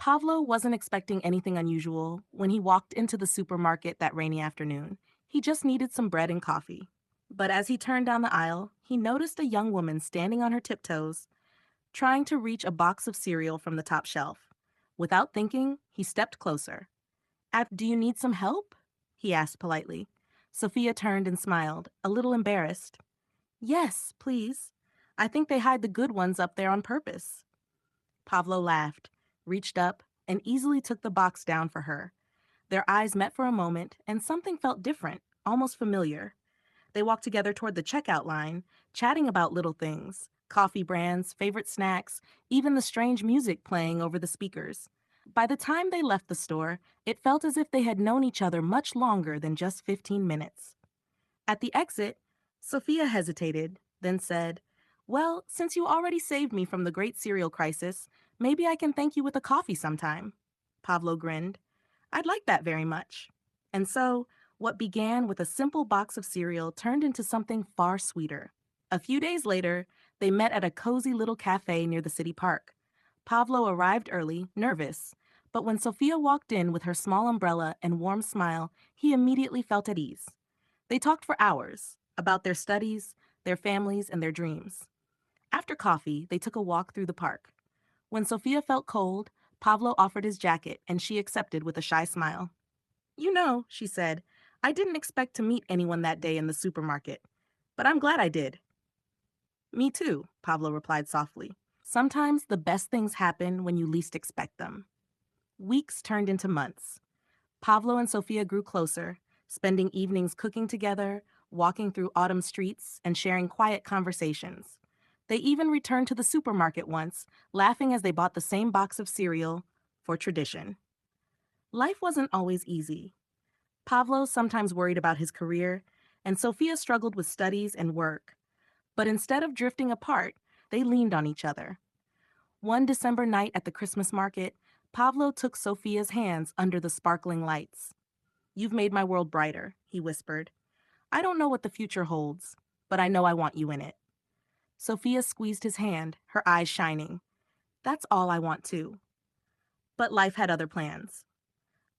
Pavlo wasn't expecting anything unusual when he walked into the supermarket that rainy afternoon. He just needed some bread and coffee. But as he turned down the aisle, he noticed a young woman standing on her tiptoes, trying to reach a box of cereal from the top shelf. Without thinking, he stepped closer. Do you need some help?" he asked politely. Sophia turned and smiled, a little embarrassed. "Yes, please. I think they hide the good ones up there on purpose." Pavlo laughed, reached up, and easily took the box down for her. Their eyes met for a moment, and something felt different, almost familiar. They walked together toward the checkout line, chatting about little things, coffee brands, favorite snacks, even the strange music playing over the speakers. By the time they left the store, it felt as if they had known each other much longer than just 15 minutes. At the exit, Sophia hesitated, then said, "Well, since you already saved me from the great cereal crisis, maybe I can thank you with a coffee sometime." Pavlo grinned. "I'd like that very much." And so, what began with a simple box of cereal turned into something far sweeter. A few days later, they met at a cozy little cafe near the city park. Pavlo arrived early, nervous, but when Sophia walked in with her small umbrella and warm smile, he immediately felt at ease. They talked for hours about their studies, their families, and their dreams. After coffee, they took a walk through the park. When Sophia felt cold, Pavlo offered his jacket, and she accepted with a shy smile. "You know," she said, "I didn't expect to meet anyone that day in the supermarket, but I'm glad I did." "Me too," Pablo replied softly. "Sometimes the best things happen when you least expect them." Weeks turned into months. Pablo and Sofia grew closer, spending evenings cooking together, walking through autumn streets, and sharing quiet conversations. They even returned to the supermarket once, laughing as they bought the same box of cereal for tradition. Life wasn't always easy. Pablo sometimes worried about his career, and Sofia struggled with studies and work. But instead of drifting apart, they leaned on each other. One December night at the Christmas market, Pablo took Sofia's hands under the sparkling lights. "You've made my world brighter," he whispered. "I don't know what the future holds, but I know I want you in it." Sofia squeezed his hand, her eyes shining. "That's all I want too." But life had other plans.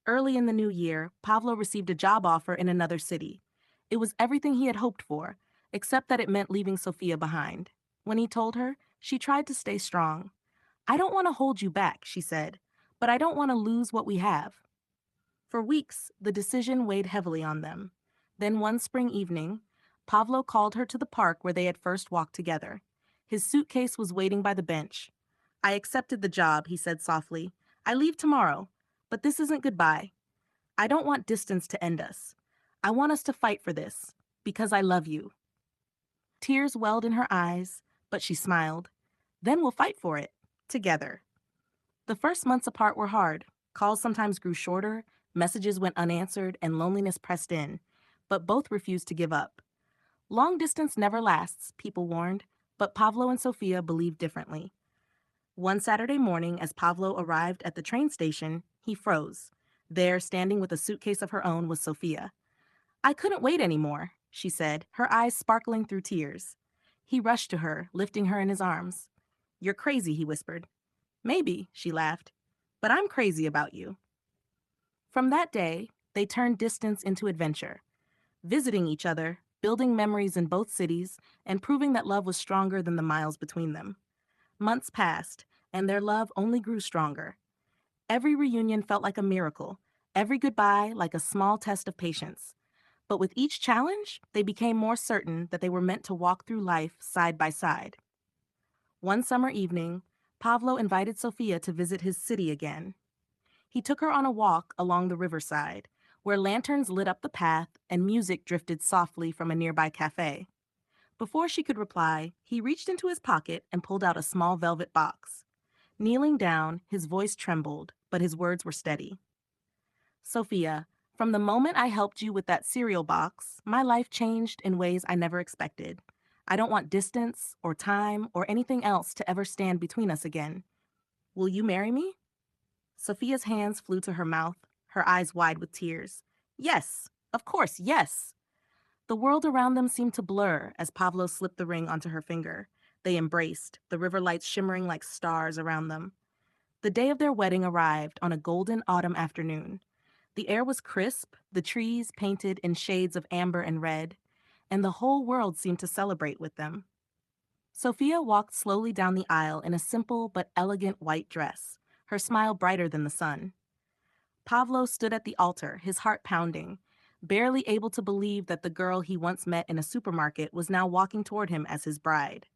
Early in the new year, Pablo received a job offer in another city. It was everything he had hoped for, except that it meant leaving Sofia behind. When he told her, she tried to stay strong. "I don't want to hold you back," she said, "but I don't want to lose what we have." For weeks, the decision weighed heavily on them. Then one spring evening, Pablo called her to the park where they had first walked together. His suitcase was waiting by the bench. "I accepted the job," he said softly. "I leave tomorrow, but this isn't goodbye. I don't want distance to end us. I want us to fight for this, because I love you." Tears welled in her eyes, but she smiled. "Then we'll fight for it, together." The first months apart were hard. Calls sometimes grew shorter, messages went unanswered, and loneliness pressed in. But both refused to give up. Long distance never lasts, people warned, but Pavlo and Sofia believed differently. One Saturday morning, as Pavlo arrived at the train station, he froze. There, standing with a suitcase of her own, was Sofia. "I couldn't wait anymore," she said, her eyes sparkling through tears. He rushed to her, lifting her in his arms. "You're crazy," he whispered. "Maybe," she laughed, "but I'm crazy about you." From that day, they turned distance into adventure, visiting each other, building memories in both cities, and proving that love was stronger than the miles between them. Months passed, and their love only grew stronger. Every reunion felt like a miracle, every goodbye like a small test of patience. But with each challenge, they became more certain that they were meant to walk through life side by side. One summer evening, Pavlo invited Sofia to visit his city again. He took her on a walk along the riverside, where lanterns lit up the path and music drifted softly from a nearby cafe. Before she could reply, he reached into his pocket and pulled out a small velvet box. Kneeling down, his voice trembled, but his words were steady. "Sophia, from the moment I helped you with that cereal box, my life changed in ways I never expected. I don't want distance or time or anything else to ever stand between us again. Will you marry me?" Sophia's hands flew to her mouth, her eyes wide with tears. "Yes, of course, yes." The world around them seemed to blur as Pablo slipped the ring onto her finger. They embraced, the river lights shimmering like stars around them. The day of their wedding arrived on a golden autumn afternoon. The air was crisp, the trees painted in shades of amber and red, and the whole world seemed to celebrate with them. Sophia walked slowly down the aisle in a simple but elegant white dress, her smile brighter than the sun. Pavlo stood at the altar, his heart pounding, barely able to believe that the girl he once met in a supermarket was now walking toward him as his bride.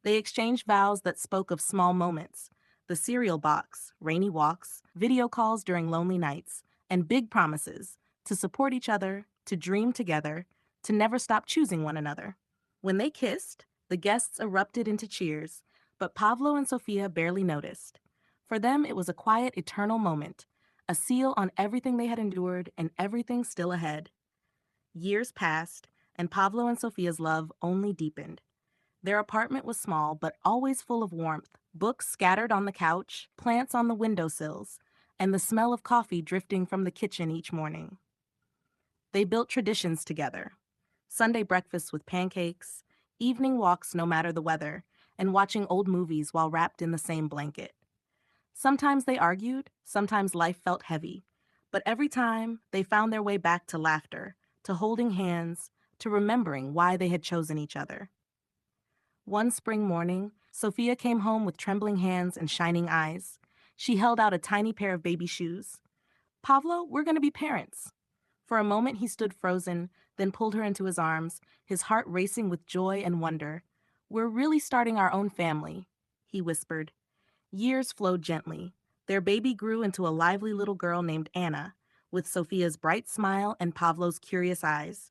They exchanged vows that spoke of small moments: the cereal box, rainy walks, video calls during lonely nights, and big promises to support each other, to dream together, to never stop choosing one another. When they kissed, the guests erupted into cheers, but Pavlo and Sofia barely noticed. For them, it was a quiet, eternal moment, a seal on everything they had endured and everything still ahead. Years passed, and Pavlo and Sofia's love only deepened. Their apartment was small, but always full of warmth: books scattered on the couch, plants on the windowsills, and the smell of coffee drifting from the kitchen each morning. They built traditions together: Sunday breakfasts with pancakes, evening walks no matter the weather, and watching old movies while wrapped in the same blanket. Sometimes they argued, sometimes life felt heavy, but every time they found their way back to laughter, to holding hands, to remembering why they had chosen each other. One spring morning, Sophia came home with trembling hands and shining eyes. She held out a tiny pair of baby shoes. "Pavlo, we're going to be parents." For a moment he stood frozen, then pulled her into his arms, his heart racing with joy and wonder. "We're really starting our own family," he whispered. Years flowed gently. Their baby grew into a lively little girl named Anna, with Sophia's bright smile and Pavlo's curious eyes.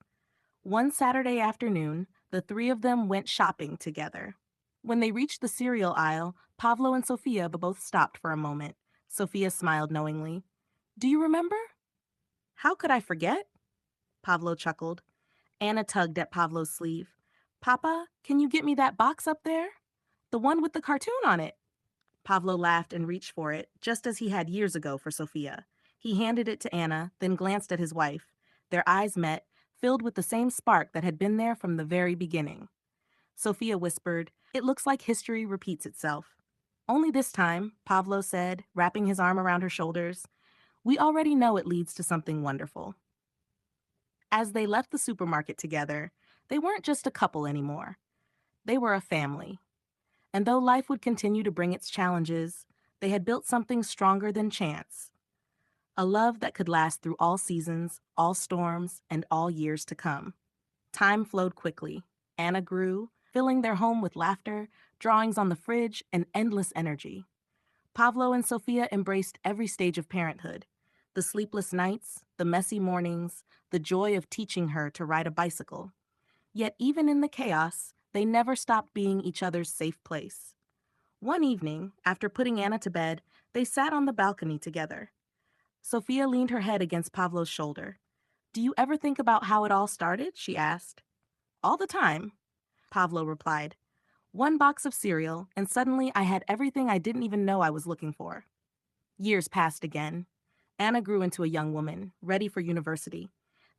One Saturday afternoon, the three of them went shopping together. When they reached the cereal aisle, Pavlo and Sophia both stopped for a moment. Sophia smiled knowingly. "Do you remember?" "How could I forget?" Pavlo chuckled. Anna tugged at Pavlo's sleeve. "Papa, can you get me that box up there? The one with the cartoon on it." Pavlo laughed and reached for it, just as he had years ago for Sophia. He handed it to Anna, then glanced at his wife. Their eyes met, filled with the same spark that had been there from the very beginning. Sophia whispered, "It looks like history repeats itself." "Only this time," Pavlo said, wrapping his arm around her shoulders. "We already know it leads to something wonderful." As they left the supermarket together, they weren't just a couple anymore. They were a family. And though life would continue to bring its challenges, they had built something stronger than chance: a love that could last through all seasons, all storms, and all years to come. Time flowed quickly. Anna grew, filling their home with laughter, drawings on the fridge, and endless energy. Pavlo and Sophia embraced every stage of parenthood: the sleepless nights, the messy mornings, the joy of teaching her to ride a bicycle. Yet even in the chaos, they never stopped being each other's safe place. One evening, after putting Anna to bed, they sat on the balcony together. Sophia leaned her head against Pavlo's shoulder. "Do you ever think about how it all started?" she asked. "All the time," Pavlo replied. "One box of cereal, and suddenly I had everything I didn't even know I was looking for." Years passed again. Anna grew into a young woman, ready for university.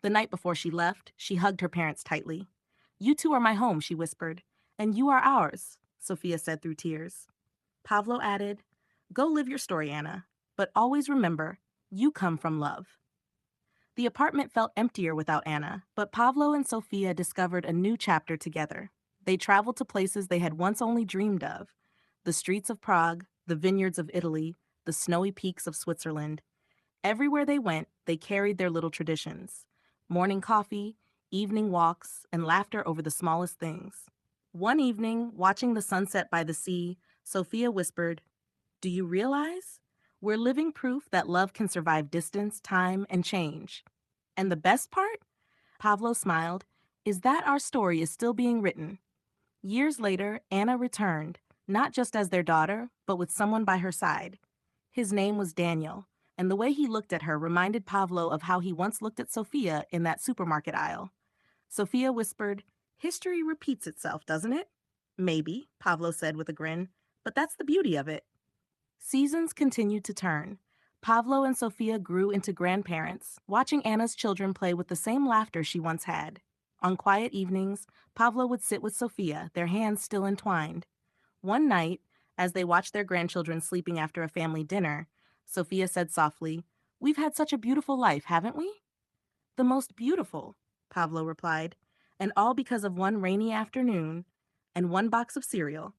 The night before she left, she hugged her parents tightly. "You two are my home," she whispered. "And you are ours," Sophia said through tears. Pavlo added, "Go live your story, Anna. But always remember, you come from love." The apartment felt emptier without Anna, but Pavlo and Sofia discovered a new chapter together. They traveled to places they had once only dreamed of: the streets of Prague, the vineyards of Italy, the snowy peaks of Switzerland. Everywhere they went, they carried their little traditions: morning coffee, evening walks, and laughter over the smallest things. One evening, watching the sunset by the sea, Sophia whispered, "Do you realize? We're living proof that love can survive distance, time, and change. And the best part?" Pavlo smiled, "is that our story is still being written." Years later, Anna returned, not just as their daughter, but with someone by her side. His name was Daniel, and the way he looked at her reminded Pavlo of how he once looked at Sophia in that supermarket aisle. Sophia whispered, "History repeats itself, doesn't it?" "Maybe," Pavlo said with a grin, "but that's the beauty of it." Seasons continued to turn. Pavlo and Sophia grew into grandparents, watching Anna's children play with the same laughter she once had. On quiet evenings, Pavlo would sit with Sophia, their hands still entwined. One night, As they watched their grandchildren sleeping after a family dinner, Sophia said softly, "We've had such a beautiful life, haven't we?" "The most beautiful," Pablo replied, "and all because of one rainy afternoon and one box of cereal."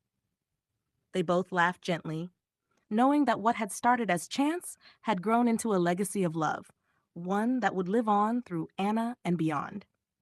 They both laughed gently, knowing that what had started as chance had grown into a legacy of love, one that would live on through Anna and beyond.